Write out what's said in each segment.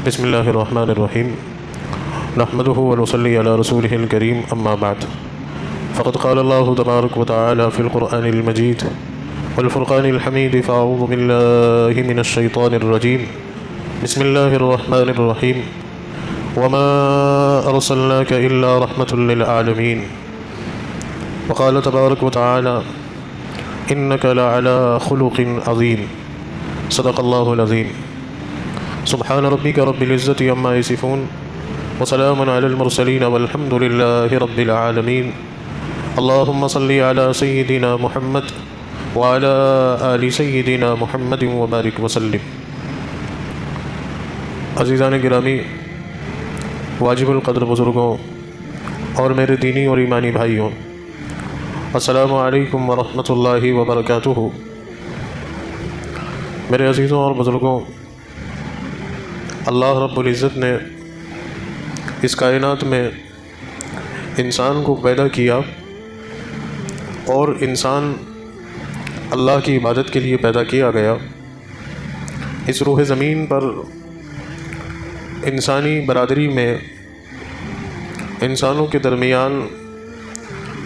بسم اللہ الرحمن الرحیم نحمده ونصلی علی رسولہ الکریم اما بعد فقد قال اللہ تبارک وتعالی فی القرآن المجید والفرقان الحمید فاعوذ باللہ من الشیطان الرجیم بسم اللہ الرحمن الرحیم وما ارسلناک الا رحمة للعالمین وقال تبارک وتعالی انک لعلی خلق عظیم صدق اللہ العظیم سبحان ربک رب العزت عما یصفون وسلام علی المرسلین والحمد للہ رب العالمین اللہم صلی علی سیدنا محمد وعلی آل سیدنا محمد وبارک وسلم۔ عزیزان گرامی، واجب القدر بزرگوں اور میرے دینی اور ایمانی بھائیوں، السلام علیکم ورحمۃ اللہ وبرکاتہ۔ میرے عزیزوں اور بزرگوں، اللہ رب العزت نے اس کائنات میں انسان کو پیدا کیا اور انسان اللہ کی عبادت کے لیے پیدا کیا گیا۔ اس روح زمین پر انسانی برادری میں انسانوں کے درمیان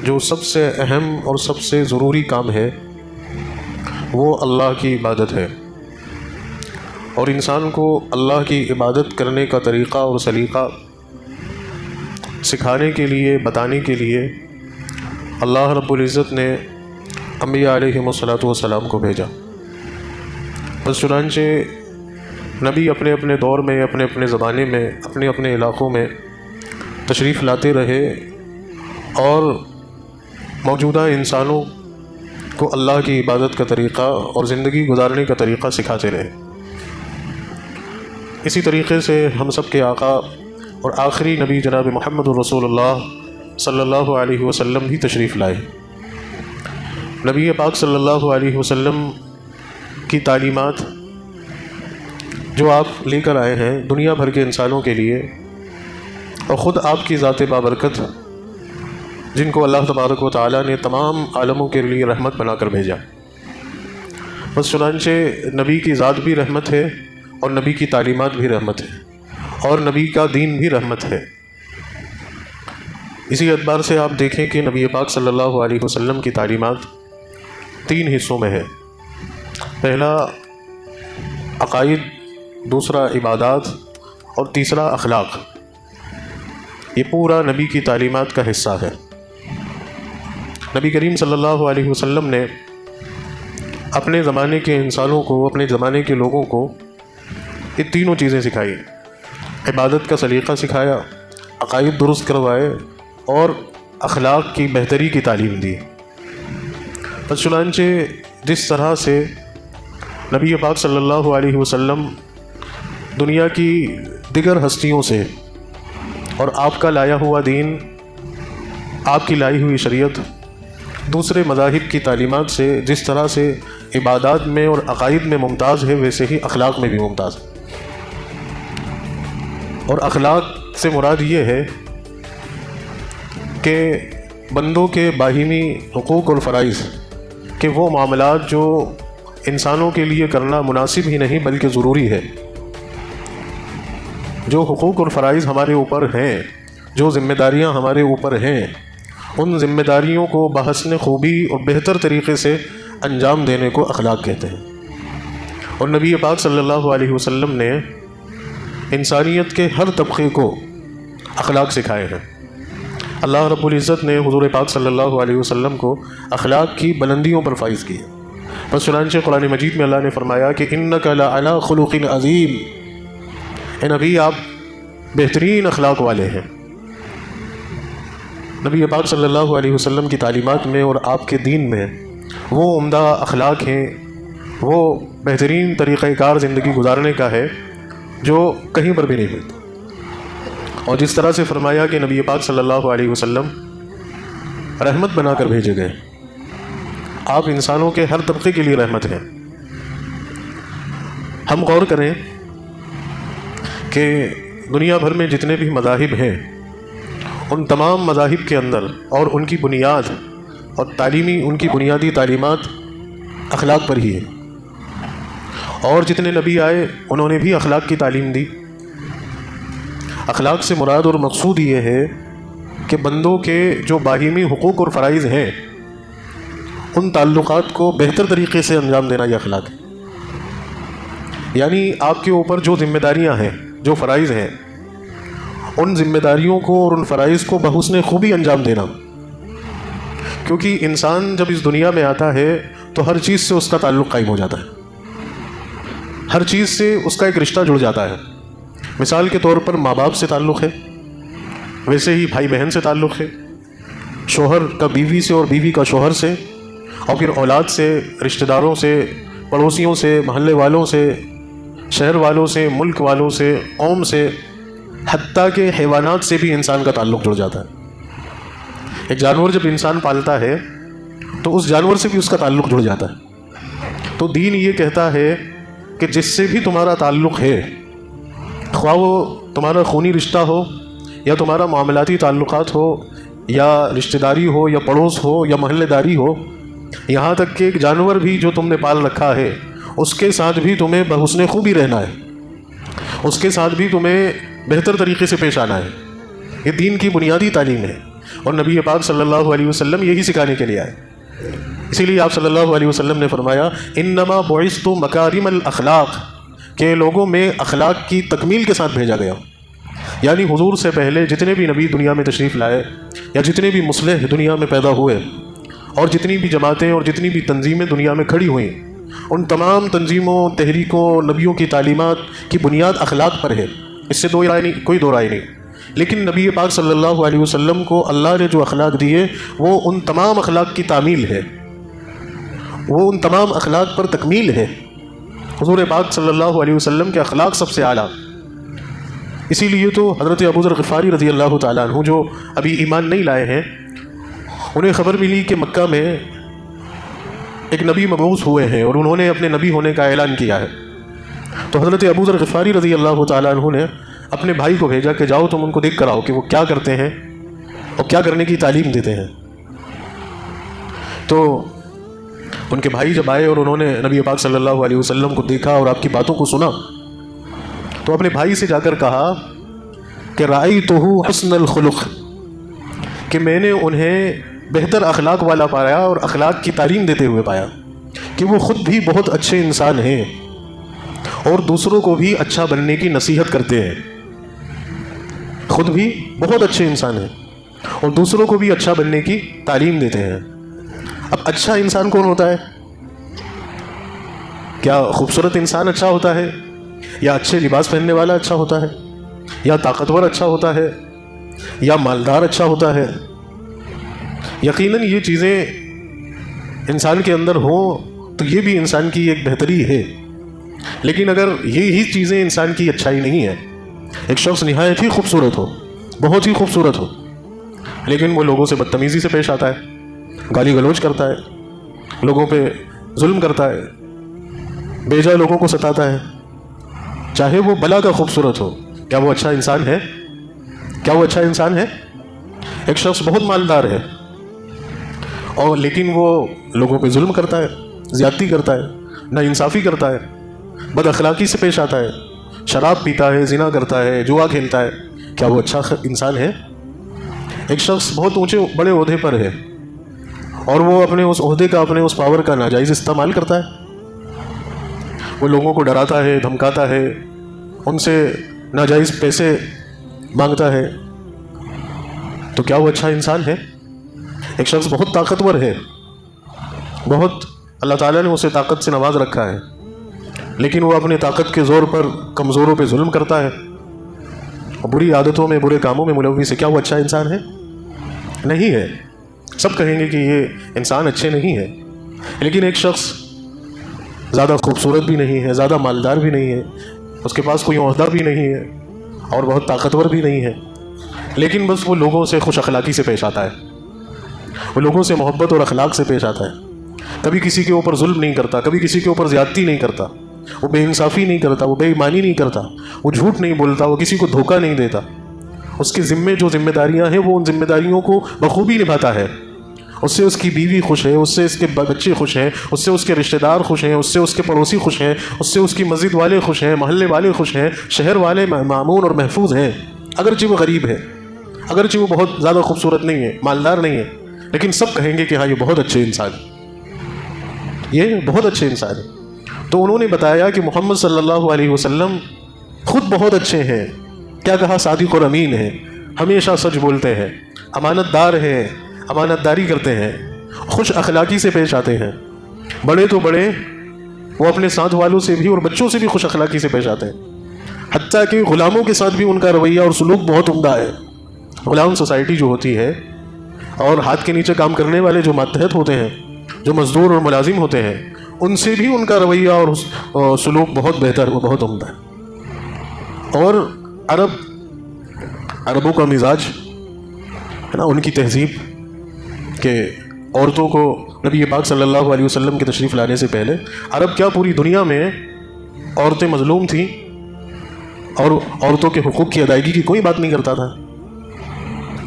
جو سب سے اہم اور سب سے ضروری کام ہے وہ اللہ کی عبادت ہے، اور انسان کو اللہ کی عبادت کرنے کا طریقہ اور سلیقہ سکھانے کے لیے، بتانے کے لیے اللہ رب العزت نے انبیاء علیہم الصلاۃ والسلام کو بھیجا۔ بس چنانچہ نبی اپنے اپنے دور میں، اپنے اپنے زمانے میں، اپنے اپنے علاقوں میں تشریف لاتے رہے اور موجودہ انسانوں کو اللہ کی عبادت کا طریقہ اور زندگی گزارنے کا طریقہ سکھاتے رہے۔ اسی طریقے سے ہم سب کے آقا اور آخری نبی جناب محمد رسول اللہ صلی اللہ علیہ وسلم بھی تشریف لائے۔ نبی پاک صلی اللہ علیہ وسلم کی تعلیمات جو آپ لے کر آئے ہیں دنیا بھر کے انسانوں کے لیے، اور خود آپ کی ذات بابرکت جن کو اللہ تبارک و تعالیٰ نے تمام عالموں کے لیے رحمت بنا کر بھیجا، بس چنانچہ نبی کی ذات بھی رحمت ہے اور نبی کی تعلیمات بھی رحمت ہے اور نبی کا دین بھی رحمت ہے۔ اسی اعتبار سے آپ دیکھیں کہ نبی پاک صلی اللہ علیہ وسلم کی تعلیمات 3 حصوں میں ہے۔ پہلا عقائد، دوسرا عبادات اور تیسرا اخلاق۔ یہ پورا نبی کی تعلیمات کا حصہ ہے۔ نبی کریم صلی اللہ علیہ وسلم نے اپنے زمانے کے انسانوں کو، اپنے زمانے کے لوگوں کو یہ تینوں چیزیں سکھائی۔ عبادت کا سلیقہ سکھایا، عقائد درست کروائے اور اخلاق کی بہتری کی تعلیم دی۔ پس چنانچہ جس طرح سے نبی پاک صلی اللہ علیہ وسلم دنیا کی دیگر ہستیوں سے اور آپ کا لایا ہوا دین، آپ کی لائی ہوئی شریعت دوسرے مذاہب کی تعلیمات سے جس طرح سے عبادات میں اور عقائد میں ممتاز ہے، ویسے ہی اخلاق میں بھی ممتاز ہے۔ اور اخلاق سے مراد یہ ہے کہ بندوں کے باہمی حقوق اور فرائض کہ وہ معاملات جو انسانوں کے لیے کرنا مناسب ہی نہیں بلکہ ضروری ہے، جو حقوق اور فرائض ہمارے اوپر ہیں، جو ذمہ داریاں ہمارے اوپر ہیں، ان ذمہ داریوں کو بحسن خوبی اور بہتر طریقے سے انجام دینے کو اخلاق کہتے ہیں۔ اور نبی پاک صلی اللہ علیہ وسلم نے انسانیت کے ہر طبقے کو اخلاق سکھائے ہیں۔ اللہ رب العزت نے حضور پاک صلی اللہ علیہ وسلم کو اخلاق کی بلندیوں پر فائز کیا۔ بس چنانچہ قرآن مجید میں اللہ نے فرمایا کہ انک لعلی خلق عظیم، اے نبی آپ بہترین اخلاق والے ہیں۔ نبی پاک صلی اللہ علیہ وسلم کی تعلیمات میں اور آپ کے دین میں وہ عمدہ اخلاق ہیں، وہ بہترین طریقہ کار زندگی گزارنے کا ہے جو کہیں پر بھی نہیں ملتا۔ اور جس طرح سے فرمایا کہ نبی پاک صلی اللہ علیہ وسلم رحمت بنا کر بھیجے گئے، آپ انسانوں کے ہر طبقے کے لیے رحمت ہیں۔ ہم غور کریں کہ دنیا بھر میں جتنے بھی مذاہب ہیں، ان تمام مذاہب کے اندر اور ان کی بنیاد اور ان کی بنیادی تعلیمات اخلاق پر ہی ہے۔ اور جتنے نبی آئے انہوں نے بھی اخلاق کی تعلیم دی، اخلاق سے مراد اور مقصود یہ ہے کہ بندوں کے جو باہمی حقوق اور فرائض ہیں ان تعلقات کو بہتر طریقے سے انجام دینا یہ اخلاق ہے. یعنی آپ کے اوپر جو ذمہ داریاں ہیں، جو فرائض ہیں، ان ذمہ داریوں کو اور ان فرائض کو بحسن خوبی انجام دینا. کیونکہ انسان جب اس دنیا میں آتا ہے تو ہر چیز سے اس کا تعلق قائم ہو جاتا ہے، ہر چیز سے اس کا ایک رشتہ جڑ جاتا ہے. مثال کے طور پر ماں باپ سے تعلق ہے، ویسے ہی بھائی بہن سے تعلق ہے، شوہر کا بیوی سے اور بیوی کا شوہر سے، اور پھر اولاد سے، رشتہ داروں سے، پڑوسیوں سے، محلے والوں سے، شہر والوں سے، ملک والوں سے، قوم سے، حتیٰ کہ حیوانات سے بھی انسان کا تعلق جڑ جاتا ہے. ایک جانور جب انسان پالتا ہے تو اس جانور سے بھی اس کا تعلق جڑ جاتا ہے. تو دین یہ کہتا ہے کہ جس سے بھی تمہارا تعلق ہے، خواہ وہ تمہارا خونی رشتہ ہو یا تمہارا معاملاتی تعلقات ہو یا رشتہ داری ہو یا پڑوس ہو یا محلے داری ہو، یہاں تک کہ ایک جانور بھی جو تم نے پال رکھا ہے اس کے ساتھ بھی تمہیں بحسن خوبی رہنا ہے، اس کے ساتھ بھی تمہیں بہتر طریقے سے پیش آنا ہے. یہ دین کی بنیادی تعلیم ہے اور نبی پاک صلی اللہ علیہ وسلم یہی سکھانے کے لیے آئے. اسی لیے آپ صلی اللہ علیہ وسلم نے فرمایا انما بعثت مکارم الاخلاق، کہ لوگوں میں اخلاق کی تکمیل کے ساتھ بھیجا گیا. یعنی حضور سے پہلے جتنے بھی نبی دنیا میں تشریف لائے یا جتنے بھی مصلح دنیا میں پیدا ہوئے اور جتنی بھی جماعتیں اور جتنی بھی تنظیمیں دنیا میں کھڑی ہوئیں، ان تمام تنظیموں، تحریکوں، نبیوں کی تعلیمات کی بنیاد اخلاق پر ہے. اس سے کوئی دو رائے نہیں. لیکن نبی پاک صلی اللہ علیہ وسلم کو اللہ نے جو اخلاق دیے وہ ان تمام اخلاق کی تعمیل ہے، وہ ان تمام اخلاق پر تکمیل ہے. حضور پاک صلی اللہ علیہ وسلم کے اخلاق سب سے اعلیٰ. اسی لیے تو حضرت ابو ذر غفاری رضی اللہ تعالیٰ عنہ جو ابھی ایمان نہیں لائے ہیں، انہیں خبر ملی کہ مکہ میں ایک نبی مبعوث ہوئے ہیں اور انہوں نے اپنے نبی ہونے کا اعلان کیا ہے. تو حضرت ابو ذر غفاری رضی اللہ تعالیٰ عنہ نے اپنے بھائی کو بھیجا کہ جاؤ تم ان کو دیکھ کر آؤ کہ وہ کیا کرتے ہیں اور کیا کرنے کی تعلیم دیتے ہیں. تو ان کے بھائی جب آئے اور انہوں نے نبی پاک صلی اللہ علیہ وسلم کو دیکھا اور آپ کی باتوں کو سنا تو اپنے بھائی سے جا کر کہا کہ رأیتہ حسن الخلق، کہ میں نے انہیں بہتر اخلاق والا پایا اور اخلاق کی تعلیم دیتے ہوئے پایا کہ وہ خود بھی بہت اچھے انسان ہیں اور دوسروں کو بھی اچھا بننے کی نصیحت کرتے ہیں. خود بھی بہت اچھے انسان ہیں اور دوسروں کو بھی اچھا بننے کی تعلیم دیتے ہیں. اب اچھا انسان کون ہوتا ہے؟ کیا خوبصورت انسان اچھا ہوتا ہے، یا اچھے لباس پہننے والا اچھا ہوتا ہے، یا طاقتور اچھا ہوتا ہے، یا مالدار اچھا ہوتا ہے؟ یقیناً یہ چیزیں انسان کے اندر ہوں تو یہ بھی انسان کی ایک بہتری ہے. لیکن اگر یہی چیزیں انسان کی اچھائی نہیں ہے، ایک شخص نہایت ہی خوبصورت ہو، بہت ہی خوبصورت ہو، لیکن وہ لوگوں سے بدتمیزی سے پیش آتا ہے، گالی گلوچ کرتا ہے، لوگوں پہ ظلم کرتا ہے، بیجا لوگوں کو ستاتا ہے، چاہے وہ بلا کا خوبصورت ہو، کیا وہ اچھا انسان ہے؟ کیا وہ اچھا انسان ہے؟ ایک شخص بہت مالدار ہے اور لیکن وہ لوگوں پہ ظلم کرتا ہے، زیادتی کرتا ہے، ناانصافی کرتا ہے، بد اخلاقی سے پیش آتا ہے، شراب پیتا ہے، زنا کرتا ہے، جوا کھیلتا ہے، کیا وہ اچھا انسان ہے؟ ایک شخص بہت اونچے بڑے عہدے پر ہے اور وہ اپنے اس عہدے کا، اپنے اس پاور کا ناجائز استعمال کرتا ہے، وہ لوگوں کو ڈراتا ہے، دھمکاتا ہے، ان سے ناجائز پیسے مانگتا ہے، تو کیا وہ اچھا انسان ہے؟ ایک شخص بہت طاقتور ہے، بہت اللہ تعالیٰ نے اسے طاقت سے نواز رکھا ہے، لیکن وہ اپنے طاقت کے زور پر کمزوروں پہ ظلم کرتا ہے اور بری عادتوں میں، برے کاموں میں ملوث ہے، کیا وہ اچھا انسان ہے؟ نہیں ہے. سب کہیں گے کہ یہ انسان اچھے نہیں ہے. لیکن ایک شخص زیادہ خوبصورت بھی نہیں ہے، زیادہ مالدار بھی نہیں ہے، اس کے پاس کوئی عہدہ بھی نہیں ہے اور بہت طاقتور بھی نہیں ہے، لیکن بس وہ لوگوں سے خوش اخلاقی سے پیش آتا ہے، وہ لوگوں سے محبت اور اخلاق سے پیش آتا ہے، کبھی کسی کے اوپر ظلم نہیں کرتا، کبھی کسی کے اوپر زیادتی نہیں کرتا، وہ بے انصافی نہیں کرتا، وہ بے ایمانی نہیں کرتا، وہ جھوٹ نہیں بولتا، وہ کسی کو دھوکہ نہیں دیتا، اس کے ذمے جو ذمہ داریاں ہیں وہ ان ذمہ داریوں کو بخوبی نبھاتا ہے. اس سے اس کی بیوی خوش ہے، اس سے اس کے بچے خوش ہیں، اس سے اس کے رشتہ دار خوش ہیں، اس سے اس کے پڑوسی خوش ہیں، اس سے اس کی مسجد والے خوش ہیں، محلے والے خوش ہیں، شہر والے مامون اور محفوظ ہیں. اگرچہ وہ غریب ہے، اگرچہ وہ بہت زیادہ خوبصورت نہیں ہے، مالدار نہیں ہے، لیکن سب کہیں گے کہ ہاں یہ بہت اچھے انسان ہیں، یہ بہت اچھے انسان ہیں۔ تو انہوں نے بتایا کہ محمد صلی اللہ علیہ وسلم خود بہت اچھے ہیں۔ کیا کہا؟ صادق اور امین ہیں، ہمیشہ سچ بولتے ہیں، امانت دار ہیں، امانت داری کرتے ہیں، خوش اخلاقی سے پیش آتے ہیں۔ بڑے تو بڑے وہ اپنے ساتھ والوں سے بھی اور بچوں سے بھی خوش اخلاقی سے پیش آتے ہیں، حتیٰ کہ غلاموں کے ساتھ بھی ان کا رویہ اور سلوک بہت عمدہ ہے۔ غلام سوسائٹی جو ہوتی ہے اور ہاتھ کے نیچے کام کرنے والے جو ماتحت ہوتے ہیں، جو مزدور اور ملازم ہوتے ہیں، ان سے بھی ان کا رویہ اور سلوک بہت بہتر و بہت عمدہ ہے۔ اور عربوں کا مزاج ہے نا، ان کی تہذیب کہ عورتوں کو نبی پاک صلی اللہ علیہ وسلم کے تشریف لانے سے پہلے عرب کیا پوری دنیا میں عورتیں مظلوم تھیں اور عورتوں کے حقوق کی ادائیگی کی کوئی بات نہیں کرتا تھا۔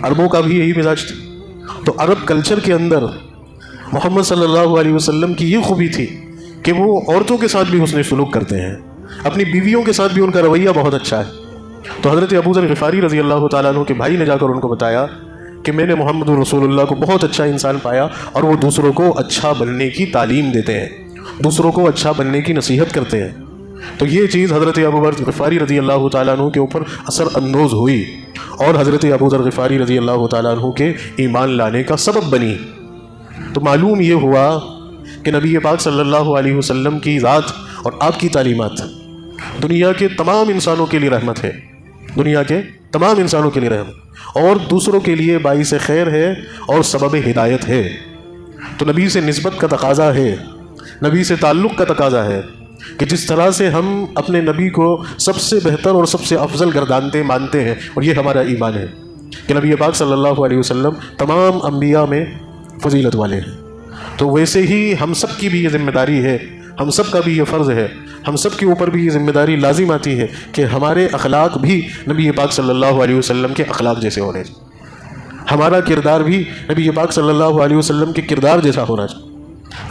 عربوں کا بھی یہی مزاج تھا۔ تو عرب کلچر کے اندر محمد صلی اللہ علیہ وسلم کی یہ خوبی تھی کہ وہ عورتوں کے ساتھ بھی حسن سلوک کرتے ہیں، اپنی بیویوں کے ساتھ بھی ان کا رویہ بہت اچھا ہے۔ تو حضرت ابو ذر غفاری رضی اللہ تعالیٰ عنہ کے بھائی نے جا کر ان کو بتایا کہ میں نے محمد رسول اللہ کو بہت اچھا انسان پایا، اور وہ دوسروں کو اچھا بننے کی تعلیم دیتے ہیں، دوسروں کو اچھا بننے کی نصیحت کرتے ہیں۔ تو یہ چیز حضرت ابو ذر غفاری رضی اللہ تعالیٰ عنہ کے اوپر اثر اندوز ہوئی اور حضرت ابو ذر غفاری رضی اللہ تعالیٰ عنہ کے ایمان لانے کا سبب بنی۔ تو معلوم یہ ہوا کہ نبی پاک صلی اللہ علیہ وسلم کی ذات اور آپ کی تعلیمات دنیا کے تمام انسانوں کے لیے رحمت ہے، دنیا کے تمام انسانوں کے لیے رحمت اور دوسروں کے لیے باعث خیر ہے اور سبب ہدایت ہے۔ تو نبی سے نسبت کا تقاضا ہے، نبی سے تعلق کا تقاضا ہے کہ جس طرح سے ہم اپنے نبی کو سب سے بہتر اور سب سے افضل گردانتے مانتے ہیں، اور یہ ہمارا ایمان ہے کہ نبی پاک صلی اللہ علیہ وسلم تمام انبیاء میں فضیلت والے ہیں، تو ویسے ہی ہم سب کی بھی یہ ذمہ داری ہے، ہم سب کا بھی یہ فرض ہے، ہم سب کے اوپر بھی یہ ذمہ داری لازم آتی ہے کہ ہمارے اخلاق بھی نبی پاک صلی اللہ علیہ وسلم کے اخلاق جیسے ہونے چاہیے، ہمارا کردار بھی نبی پاک صلی اللہ علیہ وسلم کے کردار جیسا ہونا چاہیے،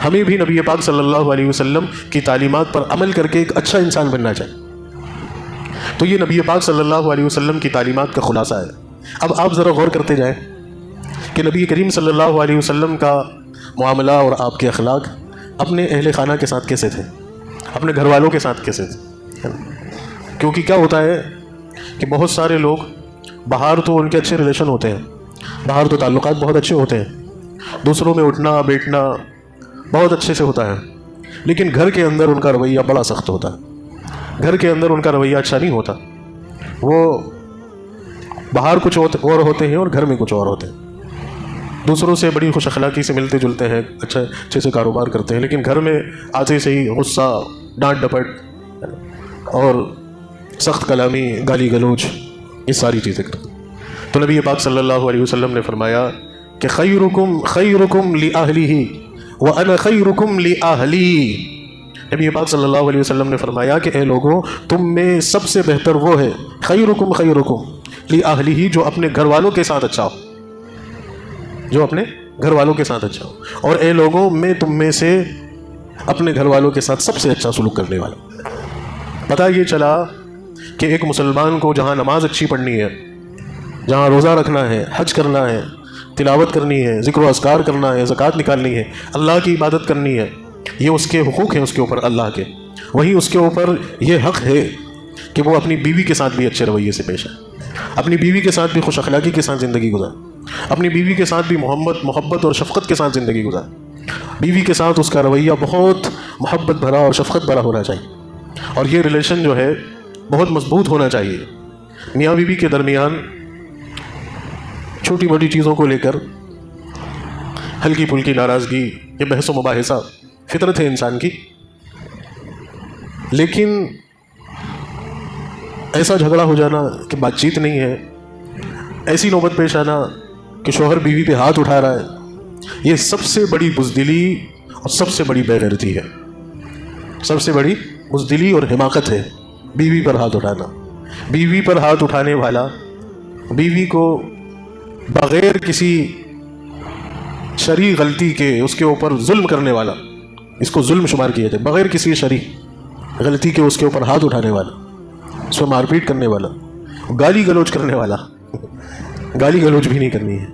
ہمیں بھی نبی پاک صلی اللہ علیہ وسلم کی تعلیمات پر عمل کر کے ایک اچھا انسان بننا چاہیے۔ تو یہ نبی پاک صلی اللہ علیہ وسلم کی تعلیمات کا خلاصہ ہے۔ اب آپ ذرا غور کرتے جائیں کہ نبی کریم صلی اللہ علیہ وسلم کا معاملہ اور آپ کے اخلاق اپنے اہل خانہ کے ساتھ کیسے تھے، اپنے گھر والوں کے ساتھ کیسے تھے؟ کیونکہ کیا ہوتا ہے کہ بہت سارے لوگ باہر تو ان کے اچھے ریلیشن ہوتے ہیں، باہر تو تعلقات بہت اچھے ہوتے ہیں، دوسروں میں اٹھنا بیٹھنا بہت اچھے سے ہوتا ہے، لیکن گھر کے اندر ان کا رویہ بڑا سخت ہوتا ہے، گھر کے اندر ان کا رویہ اچھا نہیں ہوتا، وہ باہر کچھ اور ہوتے ہیں اور گھر میں کچھ اور ہوتے ہیں، دوسروں سے بڑی خوش اخلاقی سے ملتے جلتے ہیں، اچھے سے کاروبار کرتے ہیں، لیکن گھر میں آتے سے ہی غصہ، ڈانٹ ڈپٹ اور سخت کلامی، گالی گلوچ، یہ ساری چیزیں کرتے ہیں۔ تو نبی پاک صلی اللہ علیہ وسلم نے فرمایا کہ خیرکم لأہلہ وَأَنَا خَيْرُكُمْ لِأَهْلِي۔ نبی پاک صلی اللہ علیہ وسلم نے فرمایا کہ اے لوگوں، تم میں سب سے بہتر وہ ہے خیرکم لأہلہ، جو اپنے گھر والوں کے ساتھ اچھا ہو، جو اپنے گھر والوں کے ساتھ اچھا ہو، اور اے لوگوں، میں تم میں سے اپنے گھر والوں کے ساتھ سب سے اچھا سلوک کرنے والا ہوں۔ پتہ یہ چلا کہ ایک مسلمان کو جہاں نماز اچھی پڑھنی ہے، جہاں روزہ رکھنا ہے، حج کرنا ہے، تلاوت کرنی ہے، ذکر و اذکار کرنا ہے، زکوٰۃ نکالنی ہے، اللہ کی عبادت کرنی ہے، یہ اس کے حقوق ہیں اس کے اوپر اللہ کے، وہیں اس کے اوپر یہ حق ہے کہ وہ اپنی بیوی کے ساتھ بھی اچھے رویے سے پیش آئے، اپنی بیوی کے ساتھ بھی خوش اخلاقی کے ساتھ زندگی گزارے، اپنی بیوی کے ساتھ بھی محبت اور شفقت کے ساتھ زندگی گزارے، بیوی کے ساتھ اس کا رویہ بہت محبت بھرا اور شفقت بھرا ہونا چاہیے، اور یہ ریلیشن جو ہے بہت مضبوط ہونا چاہیے۔ میاں بیوی کے درمیان چھوٹی بڑی چیزوں کو لے کر ہلکی پھلکی ناراضگی، یہ بحث و مباحثہ فطرت ہے انسان کی، لیکن ایسا جھگڑا ہو جانا کہ بات چیت نہیں ہے، ایسی نوبت پیش آنا کہ شوہر بیوی پہ ہاتھ اٹھا رہا ہے، یہ سب سے بڑی بزدلی اور سب سے بڑی بے غیرتی ہے، سب سے بڑی بزدلی اور حماقت ہے بیوی پر ہاتھ اٹھانا۔ بیوی پر ہاتھ اٹھانے والا، بیوی کو بغیر کسی شرعی غلطی کے اس کے اوپر ظلم کرنے والا، اس کو ظلم شمار کیا جائے، بغیر کسی شرعی غلطی کے اس کے اوپر ہاتھ اٹھانے والا، اس پر مار پیٹ کرنے والا، گالی گلوچ کرنے والا، گالی گلوچ بھی نہیں کرنی ہے۔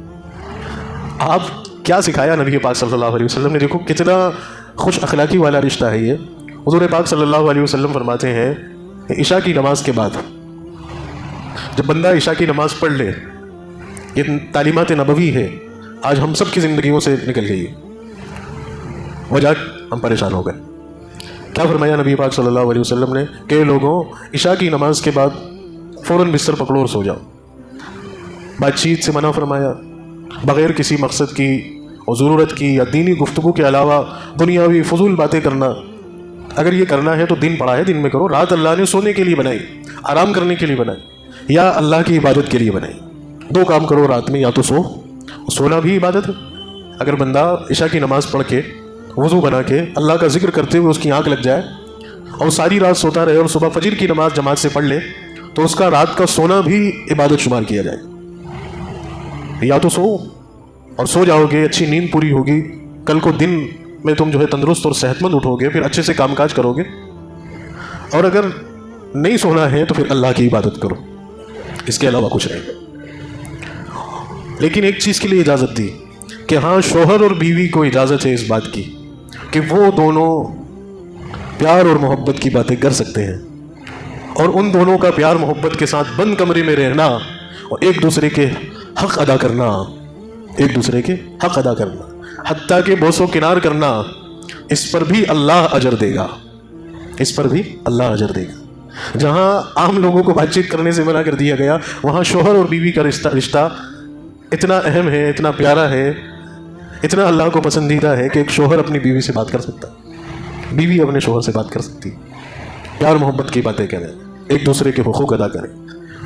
آپ کیا سکھایا نبی پاک صلی اللہ علیہ وسلم نے؟ دیکھو کتنا خوش اخلاقی والا رشتہ ہے یہ۔ حضور پاک صلی اللہ علیہ وسلم فرماتے ہیں کہ عشاء کی نماز کے بعد جب بندہ عشاء کی نماز پڑھ لے، یہ تعلیمات نبوی ہے، آج ہم سب کی زندگیوں سے نکل گئی ہے، وجہ ہم پریشان ہو گئے۔ کیا فرمایا نبی پاک صلی اللہ علیہ وسلم نے کہ لوگوں عشاء کی نماز کے بعد فوراً بستر پکڑو اور سو جاؤ۔ بات چیت سے منع فرمایا، بغیر کسی مقصد کی اور ضرورت کی یا دینی گفتگو کے علاوہ دنیاوی فضول باتیں کرنا، اگر یہ کرنا ہے تو دن پڑا ہے، دن میں کرو۔ رات اللہ نے سونے کے لیے بنائی، آرام کرنے کے لیے بنائی، یا اللہ کی عبادت کے لیے بنائی۔ دو کام کرو رات میں، یا تو سونا بھی عبادت ہے۔ اگر بندہ عشاء کی نماز پڑھ کے وضو بنا کے اللہ کا ذکر کرتے ہوئے اس کی آنکھ لگ جائے اور ساری رات سوتا رہے اور صبح فجر کی نماز جماعت سے پڑھ لے تو اس کا رات کا سونا بھی عبادت شمار کیا جائے۔ یا تو سو جاؤ گے، اچھی نیند پوری ہوگی، کل کو دن میں تم جو ہے تندرست اور صحت مند اٹھو گے، پھر اچھے سے کام کاج کرو گے۔ اور اگر نہیں سونا ہے تو پھر اللہ کی عبادت کرو، اس کے علاوہ کچھ نہیں۔ لیکن ایک چیز کے لیے اجازت دی کہ ہاں شوہر اور بیوی کو اجازت ہے اس بات کی کہ وہ دونوں پیار اور محبت کی باتیں کر سکتے ہیں، اور ان دونوں کا پیار محبت کے ساتھ بند کمرے میں رہنا اور ایک دوسرے کے حق ادا کرنا، ایک دوسرے کے حق ادا کرنا، حتیٰ کہ بوس و کنار کرنا، اس پر بھی اللہ اجر دے گا، اس پر بھی اللہ اجر دے گا۔ جہاں عام لوگوں کو بات چیت کرنے سے منع کر دیا گیا، وہاں شوہر اور بیوی کا رشتہ اتنا اہم ہے، اتنا پیارا ہے، اتنا اللہ کو پسندیدہ ہے کہ ایک شوہر اپنی بیوی سے بات کر سکتا ہے، بیوی اپنے شوہر سے بات کر سکتی ہے، پیار محبت کی باتیں کریں، ایک دوسرے کے حقوق ادا کریں۔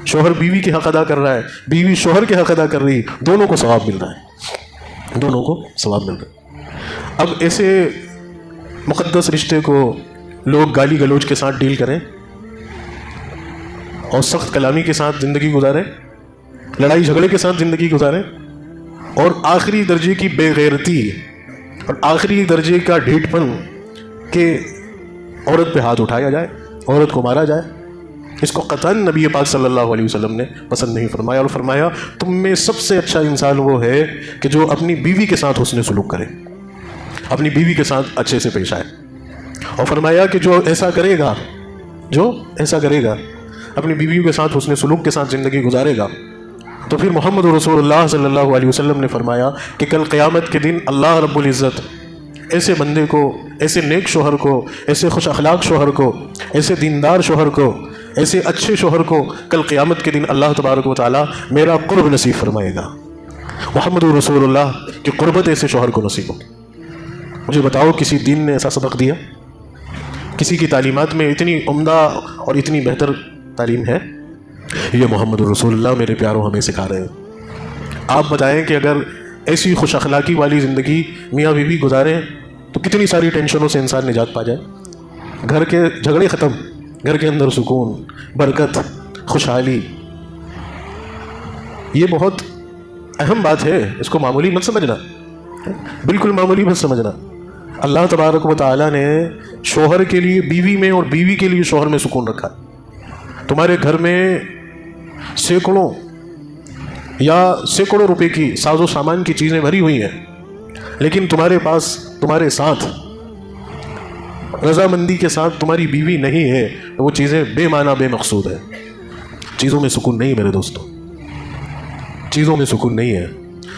شوہر بیوی کے حق ادا کر رہا ہے، بیوی شوہر کے حق ادا کر رہی، دونوں کو ثواب مل رہا ہے، دونوں کو ثواب مل رہا ہے۔ اب ایسے مقدس رشتے کو لوگ گالی گلوچ کے ساتھ ڈیل کریں اور سخت کلامی کے ساتھ زندگی گزاریں، لڑائی جھگڑے کے ساتھ زندگی گزاریں، اور آخری درجے کی بے غیرتی اور آخری درجے کا ڈھیٹ پن کہ عورت پہ ہاتھ اٹھایا جائے، عورت کو مارا جائے، اس کو قطعاً نبی پاک صلی اللہ علیہ وسلم نے پسند نہیں فرمایا، اور فرمایا تم میں سب سے اچھا انسان وہ ہے کہ جو اپنی بیوی کے ساتھ حسن سلوک کرے، اپنی بیوی کے ساتھ اچھے سے پیش آئے، اور فرمایا کہ جو ایسا کرے گا اپنی بیوی کے ساتھ حسن سلوک کے ساتھ زندگی گزارے گا، تو پھر محمد رسول اللہ صلی اللہ علیہ وسلم نے فرمایا کہ کل قیامت کے دن اللہ رب العزت ایسے بندے کو، ایسے نیک شوہر کو، ایسے خوش اخلاق شوہر کو، ایسے دیندار شوہر کو، ایسے اچھے شوہر کو کل قیامت کے دن اللہ تبارک و تعالیٰ میرا قرب نصیب فرمائے گا۔ محمد رسول اللہ کی قربت ایسے شوہر کو نصیب ہوگی۔ مجھے بتاؤ کسی دین نے ایسا سبق دیا؟ کسی کی تعلیمات میں اتنی عمدہ اور اتنی بہتر تعلیم ہے؟ یہ محمد رسول اللہ میرے پیاروں ہمیں سکھا رہے ہیں۔ آپ بتائیں کہ اگر ایسی خوش اخلاقی والی زندگی میاں بیوی گزاریں تو کتنی ساری ٹینشنوں سے انسان نجات پا جائے، گھر کے جھگڑے ختم، گھر کے اندر سکون، برکت، خوشحالی۔ یہ بہت اہم بات ہے، اس کو معمولی مت سمجھنا، بالکل معمولی مت سمجھنا۔ اللہ تبارک و تعالیٰ نے شوہر کے لیے بیوی میں اور بیوی کے لیے شوہر میں سکون رکھا۔ تمہارے گھر میں سینکڑوں روپے کی ساز و سامان کی چیزیں بھری ہوئی ہیں، لیکن تمہارے پاس تمہارے ساتھ رضامندی کے ساتھ تمہاری بیوی نہیں ہے، تو وہ چیزیں بے معنی بے مقصود ہیں۔ چیزوں میں سکون نہیں میرے دوستوں، چیزوں میں سکون نہیں ہے۔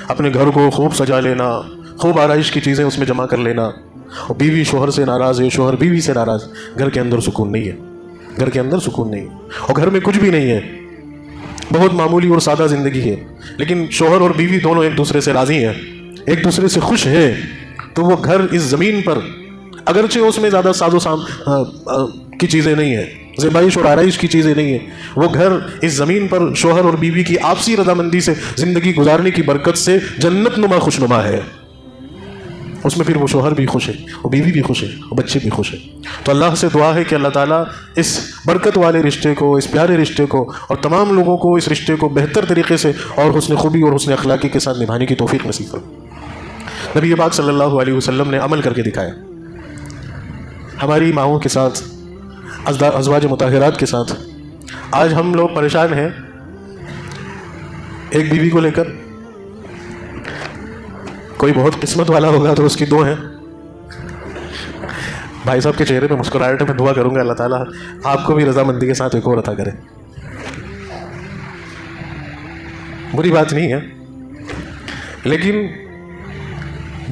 اپنے گھر کو خوب سجا لینا، خوب آرائش کی چیزیں اس میں جمع کر لینا، اور بیوی شوہر سے ناراض ہے، شوہر بیوی سے ناراض، گھر کے اندر سکون نہیں ہے، گھر کے اندر سکون نہیں ہے، اور گھر میں کچھ بھی نہیں ہے، بہت معمولی اور سادہ زندگی ہے، لیکن شوہر اور بیوی دونوں ایک دوسرے سے راضی ہیں، ایک دوسرے سے خوش ہیں، تو وہ گھر اس زمین پر اگرچہ اس میں زیادہ ساز و کی چیزیں نہیں ہیں، زیبائش اور آرائش کی چیزیں نہیں ہیں، وہ گھر اس زمین پر شوہر اور بیوی کی آپسی رضامندی سے زندگی گزارنے کی برکت سے جنت نما خوش نما ہے۔ اس میں پھر وہ شوہر بھی خوش ہے، وہ بیوی بھی خوش ہے، وہ بچے بھی خوش ہیں۔ تو اللہ سے دعا ہے کہ اللہ تعالیٰ اس برکت والے رشتے کو، اس پیارے رشتے کو، اور تمام لوگوں کو اس رشتے کو بہتر طریقے سے اور حسن خوبی اور حسن اخلاقی کے ساتھ نبھانے کی توفیق نصیب فرمائے۔ نبی پاک صلی اللہ علیہ وسلم نے عمل کر کے دکھایا۔ ہماری ماؤں کے ساتھ، ازواج مطہرات کے ساتھ آج ہم لوگ پریشان ہیں ایک بیوی کو لے کر. کوئی بہت قسمت والا ہوگا تو اس کی 2 ہیں. بھائی صاحب کے چہرے پہ مسکراہٹ ہے. میں دعا کروں گا اللہ تعالیٰ آپ کو بھی رضامندی کے ساتھ ایک اور عطا کرے. بری بات نہیں ہے, لیکن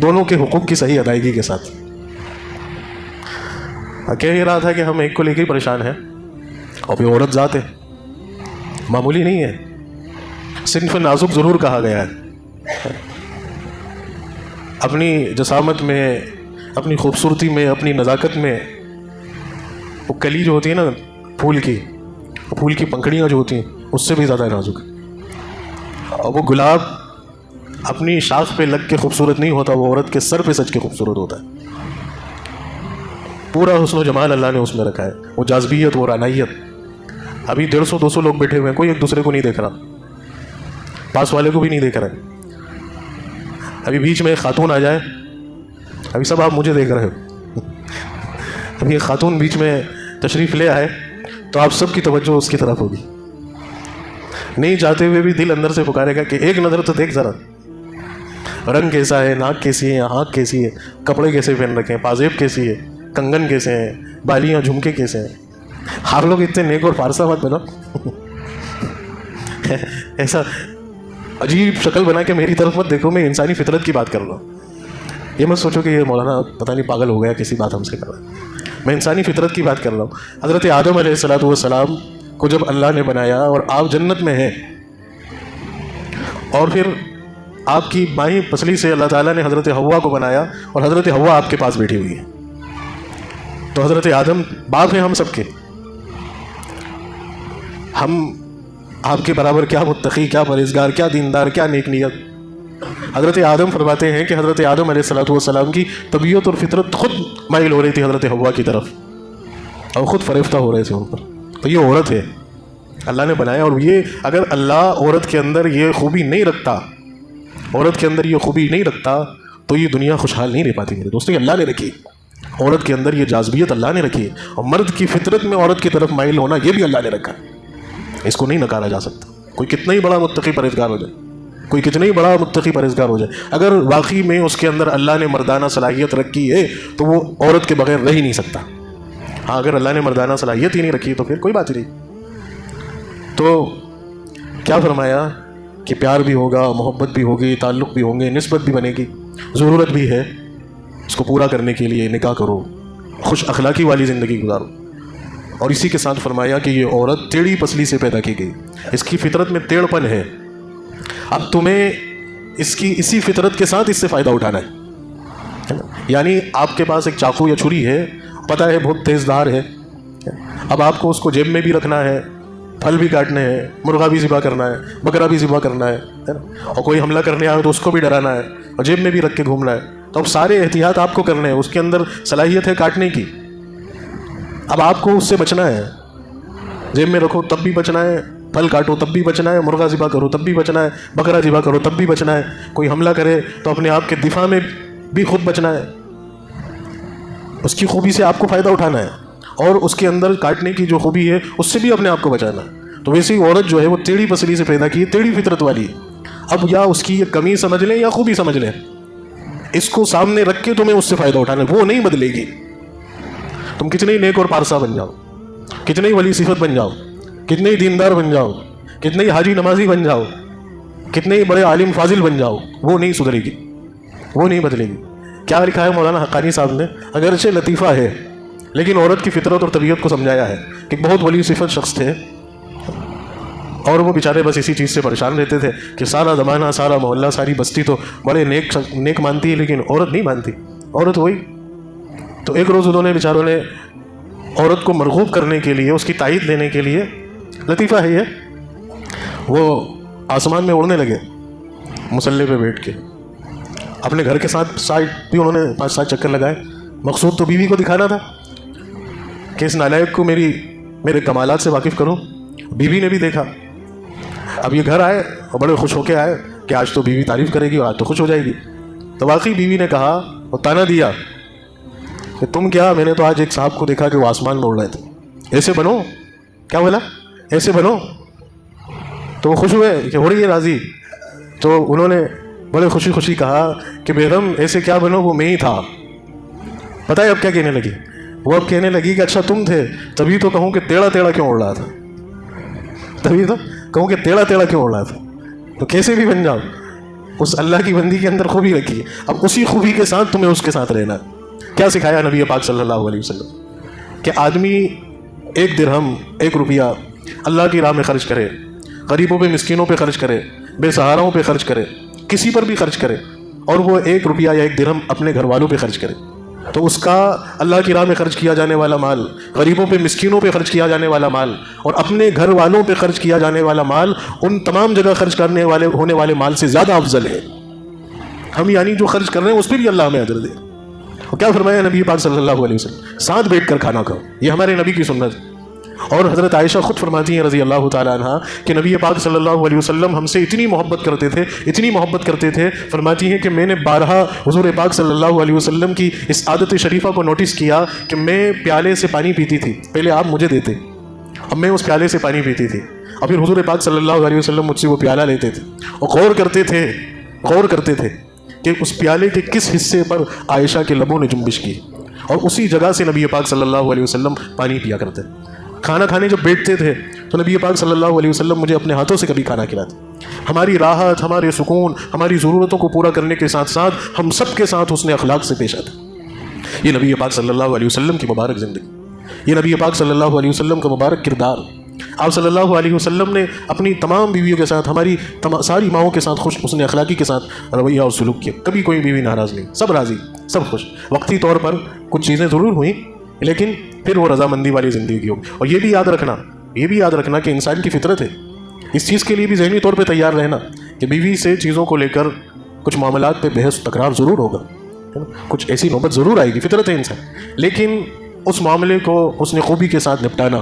دونوں کے حقوق کی صحیح ادائیگی کے ساتھ. کہہ یہ رہا تھا کہ ہم ایک کو لے کے ہی پریشان ہیں, اور یہ عورت ذات ہے, معمولی نہیں ہے. صنف نازک ضرور کہا گیا ہے. اپنی جسامت میں, اپنی خوبصورتی میں, اپنی نزاکت میں, وہ کلی جو ہوتی ہے نا پھول کی پنکھڑیاں جو ہوتی ہیں اس سے بھی زیادہ نازک. اور وہ گلاب اپنی شاخ پہ لگ کے خوبصورت نہیں ہوتا, وہ عورت کے سر پہ سج کے خوبصورت ہوتا ہے. پورا حسن و جمال اللہ نے اس میں رکھا ہے, وہ جاذبیت, وہ رعنائیت. ابھی 150-200 لوگ بیٹھے ہوئے ہیں, کوئی ایک دوسرے کو نہیں دیکھ رہا, پاس والے کو بھی نہیں دیکھ رہے. ابھی بیچ میں ایک خاتون آ جائے, ابھی سب آپ مجھے دیکھ رہے ہو, ابھی ایک خاتون بیچ میں تشریف لے آئے تو آپ سب کی توجہ اس کی طرف ہوگی. نہیں چاہتے ہوئے بھی دل اندر سے پکارے گا کہ ایک نظر تو دیکھ ذرا, رنگ کیسا ہے, ناک کیسی ہے, آنکھ کیسی ہے, کپڑے کیسے پہن رکھے ہیں, پازیب کیسی ہے, کنگن کیسے ہیں, بالیاں جھمکے کیسے ہیں. آپ لوگ اتنے نیک اور فارسا مت بنو. ایسا عجیب شکل بنا کے میری طرف مت دیکھو. میں انسانی فطرت کی بات کر رہا ہوں. یہ مت سوچو کہ یہ مولانا پتہ نہیں پاگل ہو گیا, کسی بات ہم سے کر رہا ہے. میں انسانی فطرت کی بات کر رہا ہوں. حضرت آدم علیہ السلام کو جب اللہ نے بنایا اور آپ جنت میں ہیں, اور پھر آپ کی بائیں پسلی سے اللہ تعالیٰ نے حضرت حوا کو بنایا, اور حضرت حوا آپ کے پاس بیٹھی ہوئی ہے, تو حضرت آدم باپ ہیں ہم سب کے. ہم آپ کے برابر کیا متقی, کیا پرہیزگار, کیا دیندار, کیا نیک نیت. حضرت آدم فرماتے ہیں کہ حضرت آدم علیہ السلام کی طبیعت اور فطرت خود مائل ہو رہی تھی حضرت حوا کی طرف, اور خود فریفتہ ہو رہے تھے ان پر. تو یہ عورت ہے, اللہ نے بنایا. اور یہ اگر اللہ عورت کے اندر یہ خوبی نہیں رکھتا, عورت کے اندر یہ خوبی نہیں رکھتا, تو یہ دنیا خوشحال نہیں رہ پاتی. میرے دوستو, یہ اللہ نے رکھی. عورت کے اندر یہ جاذبیت اللہ نے رکھی, اور مرد کی فطرت میں عورت کی طرف مائل ہونا یہ بھی اللہ نے رکھا. اس کو نہیں نکالا جا سکتا. کوئی کتنا ہی بڑا متقی پرہیزگار ہو جائے, کوئی کتنا ہی بڑا متقی پرہیزگار ہو جائے, اگر واقعی میں اس کے اندر اللہ نے مردانہ صلاحیت رکھی ہے تو وہ عورت کے بغیر رہ ہی نہیں سکتا. ہاں, اگر اللہ نے مردانہ صلاحیت ہی نہیں رکھی تو پھر کوئی بات ہی نہیں. تو کیا فرمایا کہ پیار بھی ہوگا, محبت بھی ہوگی, تعلق بھی ہوں گے, نسبت بھی بنے گی, ضرورت بھی ہے. اس کو پورا کرنے کے لیے نکاح کرو, خوش اخلاقی والی زندگی گزارو. اور اسی کے ساتھ فرمایا کہ یہ عورت ٹیڑھی پسلی سے پیدا کی گئی, اس کی فطرت میں ٹیڑھ پن ہے. اب تمہیں اسی فطرت کے ساتھ اس سے فائدہ اٹھانا ہے. یعنی آپ کے پاس ایک چاقو یا چھری ہے, پتہ ہے بہت تیز دھار ہے, اب آپ کو اس کو جیب میں بھی رکھنا ہے, پھل بھی کاٹنے ہیں, مرغا بھی ذبح کرنا ہے, بکرا بھی ذبح کرنا ہے, اور کوئی حملہ کرنے آئے تو اس کو بھی ڈرانا ہے, اور جیب میں بھی رکھ کے گھومنا ہے. تو اب سارے احتیاط آپ کو کرنے ہیں. اس کے اندر صلاحیت ہے کاٹنے کی, اب آپ کو اس سے بچنا ہے. جیب میں رکھو تب بھی بچنا ہے, پھل کاٹو تب بھی بچنا ہے, مرغا ذبح کرو تب بھی بچنا ہے, بکرا ذبح کرو تب بھی بچنا ہے. کوئی حملہ کرے تو اپنے آپ کے دفاع میں بھی خود بچنا ہے. اس کی خوبی سے آپ کو فائدہ اٹھانا ہے, اور اس کے اندر کاٹنے کی جو خوبی ہے اس سے بھی اپنے آپ کو بچانا ہے. تو ویسے ہی عورت جو ہے وہ ٹیڑھی پسلی سے پیدا کی ہے, ٹیڑھی فطرت والی ہے. اب یا اس کی یہ کمی سمجھ لیں یا خوبی سمجھ لیں, اس کو سامنے رکھ کے تمہیں اس سے فائدہ اٹھانا ہے. وہ نہیں بدلے گی. تم کتنے ہی نیک اور پارسا بن جاؤ, کتنے ہی ولی صفت بن جاؤ, کتنے ہی دیندار بن جاؤ, کتنے ہی حاجی نمازی بن جاؤ, کتنے ہی بڑے عالم فاضل بن جاؤ, وہ نہیں سدھرے گی, وہ نہیں بدلے گی. کیا لکھا ہے مولانا حقانی صاحب نے, اگرچہ لطیفہ ہے لیکن عورت کی فطرت اور طبیعت کو سمجھایا ہے. کہ بہت ولی صفت شخص تھے, اور وہ بیچارے بس اسی چیز سے پریشان رہتے تھے کہ سارا زمانہ, سارا محلہ, ساری بستی تو بڑے نیک مانتی ہے, لیکن عورت نہیں مانتی. عورت وہی. تو ایک روز انہوں نے بیچاروں نے عورت کو مرغوب کرنے کے لیے, اس کی تائید دینے کے لیے, لطیفہ ہے یہ, وہ آسمان میں اڑنے لگے مسلح پہ بیٹھ کے. اپنے گھر کے ساتھ سائڈ بھی انہوں نے 5-7 چکر لگائے. مقصود تو بیوی کو دکھانا تھا کہ اس نالائق کو میرے کمالات سے واقف کروں. بیوی نے بھی دیکھا. اب یہ گھر آئے اور بڑے خوش ہو کے آئے کہ آج تو بیوی تعریف کرے گی اور آج تو خوش ہو جائے گی. تو واقعی بیوی نے کہا اور تانا دیا کہ تم کیا, میں نے تو آج ایک صاحب کو دیکھا کہ وہ آسمان میں اڑ رہے تھے. ایسے بنو. کیا بولا؟ ایسے بنو. تو وہ خوش ہوئے کہ ہو رہی ہے راضی. تو انہوں نے بڑے خوشی خوشی کہا کہ بیگم ایسے کیا بنو وہ میں ہی تھا. پتہ ہے اب کیا کہنے لگی؟ وہ اب کہنے لگی کہ اچھا تم تھے, تبھی تو کہوں کہ ٹیڑھا ٹیڑھا کیوں اڑ رہا تھا, تبھی تو کہوں کہ ٹیڑھا ٹیڑھا کیوں اڑ رہا تھا. تو کیسے بھی بن جاؤ, اس اللہ کی بندی کے اندر خوبی رکھی ہے, اب اسی خوبی کے ساتھ تمہیں اس کے ساتھ رہنا. کیا سکھایا نبی پاک صلی اللہ علیہ وسلم کہ آدمی 1 درہم 1 روپیہ اللہ کی راہ میں خرچ کرے, غریبوں پہ مسکینوں پہ خرچ کرے, بے سہاراؤں پہ خرچ کرے, کسی پر بھی خرچ کرے, اور وہ 1 روپیہ یا 1 درہم اپنے گھر والوں پہ خرچ کرے, تو اس کا اللہ کی راہ میں خرچ کیا جانے والا مال, غریبوں پہ مسکینوں پہ خرچ کیا جانے والا مال, اور اپنے گھر والوں پہ خرچ کیا جانے والا مال ان تمام جگہ خرچ کرنے والے ہونے والے مال سے زیادہ افضل ہے. ہم یعنی جو خرچ کر رہے ہیں اس پہ بھی اللہ ہمیں اجر دے. اور کیا فرمایا نبی پاک صلی اللہ علیہ وسلم, ساتھ بیٹھ کر کھانا کھاؤ, یہ ہمارے نبی کی سنت. اور حضرت عائشہ خود فرماتی ہیں رضی اللہ تعالیٰ عنہ کہ نبی پاک صلی اللہ علیہ وسلم ہم سے اتنی محبت کرتے تھے, فرماتی ہیں کہ میں نے بارہا حضور پاک صلی اللہ علیہ وسلم کی اس عادت شریفہ کو نوٹس کیا کہ میں پیالے سے پانی پیتی تھی, پہلے آپ مجھے دیتے, اب میں اس پیالے سے پانی پیتی تھی, اور پھر حضور پاک صلی اللہ علیہ وسلم مجھ سے وہ پیالہ لیتے تھے اور غور کرتے تھے کہ اس پیالے کے کس حصے پر عائشہ کے لبوں نے جنبش کی, اور اسی جگہ سے نبی پاک صلی اللہ علیہ وسلم پانی پیا کرتے. کھانا کھانے جب بیٹھتے تھے تو نبی پاک صلی اللہ علیہ وسلم مجھے اپنے ہاتھوں سے کبھی کھانا کھلاتے. ہماری راحت, ہمارے سکون, ہماری ضرورتوں کو پورا کرنے کے ساتھ ساتھ ہم سب کے ساتھ حسن اخلاق سے پیش آتے. یہ نبی پاک صلی اللہ علیہ وسلم کی مبارک زندگی, یہ نبی پاک صلی اللہ علیہ وسلم کا مبارک کردار. آپ صلی اللہ علیہ وسلم نے اپنی تمام بیویوں کے ساتھ, ہماری ساری ماؤں کے ساتھ حسن اخلاقی کے ساتھ رویہ اور سلوک کیا. کبھی کوئی بیوی ناراض نہیں, سب راضی, سب خوش. وقتی طور پر کچھ چیزیں ضرور ہوئیں, لیکن پھر وہ رضامندی والی زندگی ہوگی. اور یہ بھی یاد رکھنا کہ انسان کی فطرت ہے, اس چیز کے لیے بھی ذہنی طور پہ تیار رہنا کہ بیوی سے چیزوں کو لے کر کچھ معاملات پہ بحث تکرار ضرور ہوگا, کچھ ایسی نوبت ضرور آئے گی, فطرت ہے انسان. لیکن اس معاملے کو حسن خوبی کے ساتھ نپٹانا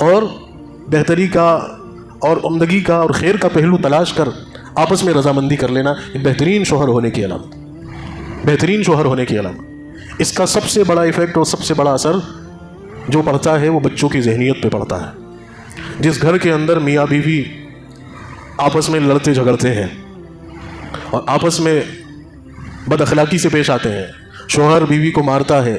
اور بہتری کا اور عمدگی کا اور خیر کا پہلو تلاش کر آپس میں رضامندی کر لینا, بہترین شوہر ہونے کی علامت. اس کا سب سے بڑا ایفیکٹ اور سب سے بڑا اثر جو پڑتا ہے وہ بچوں کی ذہنیت پہ پڑتا ہے. جس گھر کے اندر میاں بیوی آپس میں لڑتے جھگڑتے ہیں اور آپس میں بد اخلاقی سے پیش آتے ہیں, شوہر بیوی کو مارتا ہے,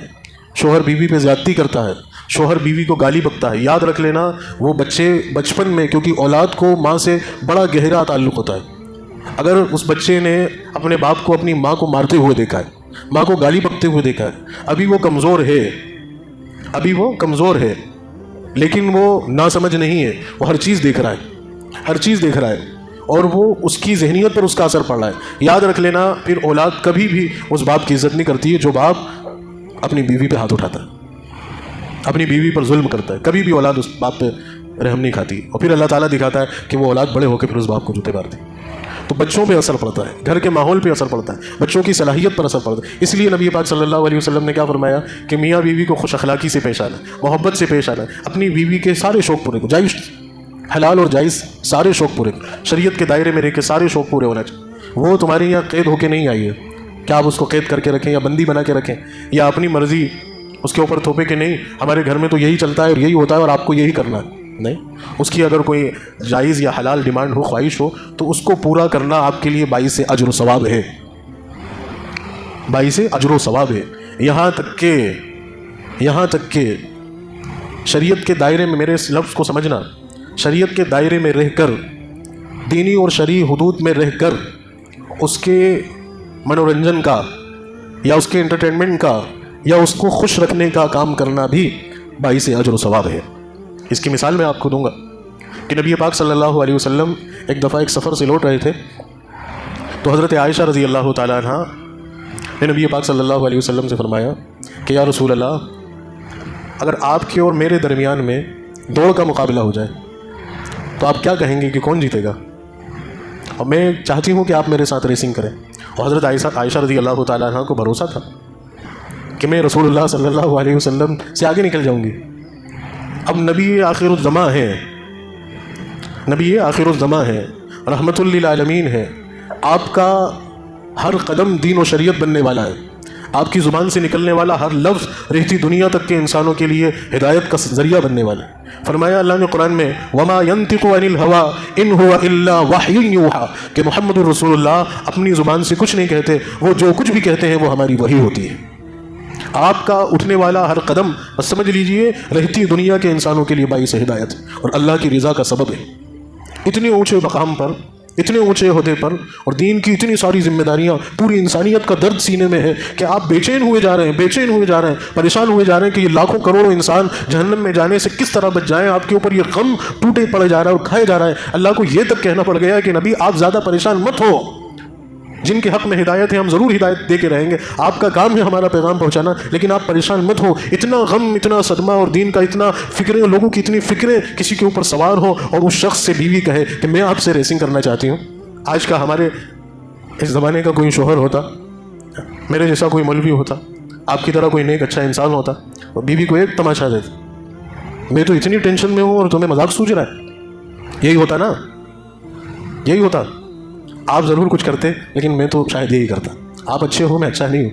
شوہر بیوی پہ زیادتی کرتا ہے, شوہر بیوی کو گالی بکتا ہے, یاد رکھ لینا وہ بچے بچپن میں, کیونکہ اولاد کو ماں سے بڑا گہرا تعلق ہوتا ہے, اگر اس بچے نے اپنے باپ کو اپنی ماں کو مارتے ہوئے دیکھا ہے, ماں کو گالی بکتے ہوئے دیکھا ہے, ابھی وہ کمزور ہے, لیکن وہ ناسمجھ نہیں ہے, وہ ہر چیز دیکھ رہا ہے اور وہ اس کی ذہنیت پر اس کا اثر پڑ رہا ہے. یاد رکھ لینا پھر اولاد کبھی بھی اس باپ کی عزت نہیں کرتی ہے جو باپ اپنی بیوی پہ ہاتھ اٹھاتا ہے, اپنی بیوی پر ظلم کرتا ہے. کبھی بھی اولاد اس باپ پہ رحم نہیں کھاتی, اور پھر اللہ تعالیٰ دکھاتا ہے کہ وہ اولاد بڑے ہو کے پھر اس باپ کو جوتے مارتی. تو بچوں پہ اثر پڑتا ہے, گھر کے ماحول پہ اثر پڑتا ہے, بچوں کی صلاحیت پر اثر پڑتا ہے. اس لیے نبی پاک صلی اللہ علیہ وسلم نے کیا فرمایا کہ میاں بیوی کو خوش اخلاقی سے پیش آنا, محبت سے پیش آنا, اپنی بیوی کے سارے شوق پورے کو, جائز حلال اور جائز سارے شوق پورے, شریعت کے دائرے میں رہ کے سارے شوق پورے ہونا چاہیے. وہ تمہارے یہاں قید ہو کے نہیں آئی ہے کہ آپ اس کو قید کر کے رکھیں یا بندی بنا کے رکھیں یا اپنی مرضی اس کے اوپر تھوپے کہ نہیں ہمارے گھر میں تو یہی چلتا ہے اور یہی ہوتا ہے اور آپ کو یہی کرنا ہے. نہیں, اس کی اگر کوئی جائز یا حلال ڈیمانڈ ہو, خواہش ہو, تو اس کو پورا کرنا آپ کے لیے باعث اجر و ثواب ہے, باعث اجر و ثواب ہے. یہاں تک کہ شریعت کے دائرے میں, میرے اس لفظ کو سمجھنا, شریعت کے دائرے میں رہ کر, دینی اور شرعی حدود میں رہ کر اس کے منورنجن کا یا اس کے انٹرٹینمنٹ کا یا اس کو خوش رکھنے کا کام کرنا بھی باعث اجر و ثواب ہے. اس کی مثال میں آپ کو دوں گا کہ نبی پاک صلی اللہ علیہ وسلم ایک دفعہ ایک سفر سے لوٹ رہے تھے, تو حضرت عائشہ رضی اللہ تعالیٰ عنہ نے نبی پاک صلی اللہ علیہ وسلم سے فرمایا کہ یا رسول اللہ, اگر آپ کے اور میرے درمیان میں دوڑ کا مقابلہ ہو جائے تو آپ کیا کہیں گے کہ کون جیتے گا؟ اور میں چاہتی ہوں کہ آپ میرے ساتھ ریسنگ کریں. اور حضرت عائشہ رضی اللہ تعالیٰ عنہ کو بھروسہ تھا کہ میں رسول اللہ صلی اللہ علیہ وسلم سے آگے نکل جاؤں گی. اب نبی آخر الزماں ہیں, رحمت للعالمین ہے, آپ کا ہر قدم دین و شریعت بننے والا ہے. آپ کی زبان سے نکلنے والا ہر لفظ رہتی دنیا تک کے انسانوں کے لیے ہدایت کا ذریعہ بننے والا ہے۔ فرمایا اللہ نے قرآن میں وما ينطق عن الهوى ان هو الا وحی یوحى کہ محمد رسول اللہ اپنی زبان سے کچھ نہیں کہتے، وہ جو کچھ بھی کہتے ہیں وہ ہماری وحی ہوتی ہے۔ آپ کا اٹھنے والا ہر قدم بس سمجھ لیجئے رہتی دنیا کے انسانوں کے لیے باعث ہدایت اور اللہ کی رضا کا سبب ہے۔ اتنے اونچے مقام پر، اتنے اونچے عہدے پر، اور دین کی اتنی ساری ذمہ داریاں، پوری انسانیت کا درد سینے میں ہے کہ آپ بے چین ہوئے جا رہے ہیں، بے چین ہوئے جا رہے ہیں، پریشان ہوئے جا رہے ہیں کہ یہ لاکھوں کروڑوں انسان جہنم میں جانے سے کس طرح بچ جائیں۔ آپ کے اوپر یہ غم ٹوٹے پڑے جا رہا ہے اور کھائے جا رہا ہے۔ اللہ کو یہ تک کہنا پڑ گیا کہ نبی آپ زیادہ پریشان مت ہو، جن کے حق میں ہدایت ہے ہم ضرور ہدایت دے کے رہیں گے، آپ کا کام ہے ہمارا پیغام پہنچانا، لیکن آپ پریشان مت ہو۔ اتنا غم، اتنا صدمہ اور دین کا اتنا فکریں، لوگوں کی اتنی فکریں کسی کے اوپر سوار ہو اور اس شخص سے بیوی کہے کہ میں آپ سے ریسنگ کرنا چاہتی ہوں۔ آج کا ہمارے اس زمانے کا کوئی شوہر ہوتا، میرے جیسا کوئی مولوی ہوتا، آپ کی طرح کوئی نیک اچھا انسان ہوتا اور بیوی کو ایک تماشا دیتا، میں تو اتنی ٹینشن میں ہوں اور تمہیں مذاق سوچ رہا ہے۔ یہی ہوتا نا، یہی ہوتا۔ آپ ضرور کچھ کرتے لیکن میں تو شاید یہی کرتا۔ آپ اچھے ہو، میں اچھا نہیں ہوں۔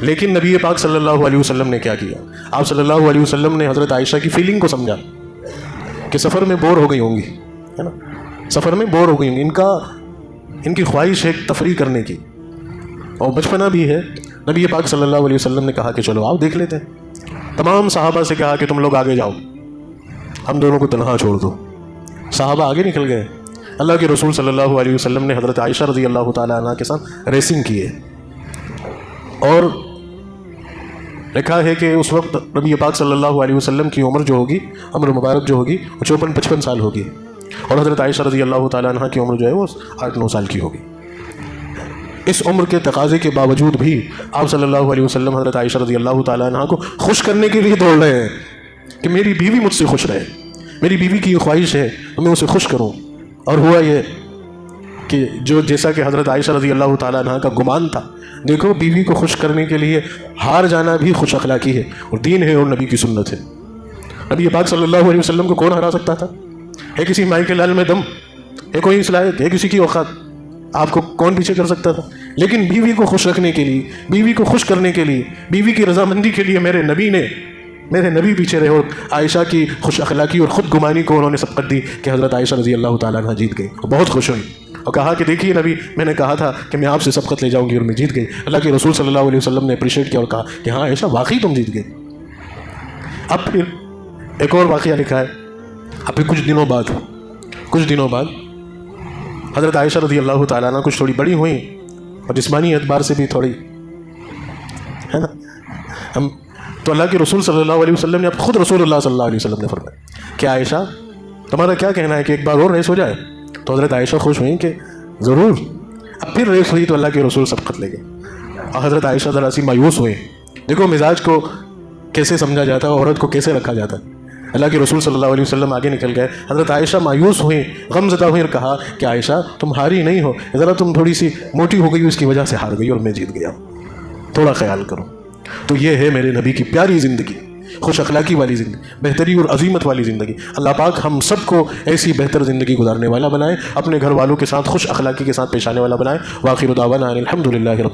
لیکن نبی پاک صلی اللہ علیہ وسلم نے کیا کیا؟ آپ صلی اللہ علیہ وسلم نے حضرت عائشہ کی فیلنگ کو سمجھا کہ سفر میں بور ہو گئی ہوں گی، ہے نا، سفر میں بور ہو گئی ہوں گی، ان کی خواہش ہے تفریح کرنے کی اور بچپنا بھی ہے۔ نبی پاک صلی اللہ علیہ وسلم نے کہا کہ چلو آپ دیکھ لیتے ہیں۔ تمام صحابہ سے کہا کہ تم لوگ آگے جاؤ، ہم دونوں کو تنہا چھوڑ دو۔ صحابہ آگے نکل گئے۔ اللہ کے رسول صلی اللہ علیہ وسلم نے حضرت عائشہ رضی اللہ تعالیٰ عنہ کے ساتھ ریسنگ کی ہے، اور لکھا ہے کہ اس وقت نبی پاک صلی اللہ علیہ وسلم کی عمر جو ہوگی، عمر مبارک جو ہوگی وہ 54-55 سال ہوگی، اور حضرت عائشہ رضی اللہ تعالیٰ عنہ کی عمر جو ہے وہ 8-9 سال کی ہوگی۔ اس عمر کے تقاضے کے باوجود بھی آپ صلی اللہ علیہ وسلم حضرت عائشہ رضی اللہ تعالیٰ عنہ کو خوش کرنے کے لیے دوڑ رہے ہیں کہ میری بیوی مجھ سے خوش رہے، میری بیوی کی یہ خواہش ہے میں اسے خوش کروں۔ اور ہوا یہ کہ جو جیسا کہ حضرت عائشہ رضی اللہ تعالیٰ عنہ کا گمان تھا، دیکھو بیوی کو خوش کرنے کے لیے ہار جانا بھی خوش اخلاقی ہے اور دین ہے اور نبی کی سنت ہے۔ نبی پاک صلی اللہ علیہ وسلم کو کون ہرا سکتا تھا؟ ہے کسی مائی کے لال میں دم، ہے کوئی صلاحیت، ہے کسی کی اوقات؟ آپ کو کون پیچھے کر سکتا تھا؟ لیکن بیوی کو خوش رکھنے کے لیے، بیوی کو خوش کرنے کے لیے، بیوی کی رضامندی کے لیے میرے نبی پیچھے رہے، اور عائشہ کی خوش اخلاقی اور خود گمانی کو انہوں نے سبقت دی کہ حضرت عائشہ رضی اللہ تعالیٰ عنہ جیت گئی، اور بہت خوش ہوئی اور کہا کہ دیکھیے نبی، میں نے کہا تھا کہ میں آپ سے سبقت لے جاؤں گی اور میں جیت گئی۔ اللہ کے رسول صلی اللہ علیہ وسلم نے اپریشیٹ کیا اور کہا کہ ہاں عائشہ واقعی تم جیت گئی۔ اب پھر ایک اور واقعہ لکھا ہے، اب پھر کچھ دنوں بعد حضرت عائشہ رضی اللہ تعالیٰ عنہ کچھ تھوڑی بڑی ہوئیں اور جسمانی اعتبار سے بھی تھوڑی، ہے نا، ہم تو اللہ کے رسول صلی اللہ علیہ وسلم نے، اب خود رسول اللہ صلی اللہ علیہ وسلم نے فرمایا کہ عائشہ تمہارا کیا کہنا ہے کہ ایک بار اور ریس ہو جائے؟ تو حضرت عائشہ خوش ہوئیں کہ ضرور۔ اب پھر ریس ہوئی تو اللہ کے رسول سبقت لے گئے اور حضرت عائشہ ذرا سی مایوس ہوئیں۔ دیکھو مزاج کو کیسے سمجھا جاتا ہے، عورت کو کیسے رکھا جاتا ہے۔ اللہ کے رسول صلی اللہ علیہ وسلم آگے نکل گئے، حضرت عائشہ مایوس ہوئیں، غم زدہ ہوئیں اور کہا کہ عائشہ تم ہاری نہیں ہو، ذرا تم تھوڑی سی موٹی ہو گئی، اس کی وجہ سے ہار گئی اور میں جیت گیا، تھوڑا خیال کرو۔ تو یہ ہے میرے نبی کی پیاری زندگی، خوش اخلاقی والی زندگی، بہتری اور عظیمت والی زندگی۔ اللہ پاک ہم سب کو ایسی بہتر زندگی گزارنے والا بنائے، اپنے گھر والوں کے ساتھ خوش اخلاقی کے ساتھ پیش آنے والا بنائے۔ وآخر دعوانا ان الحمد للہ رب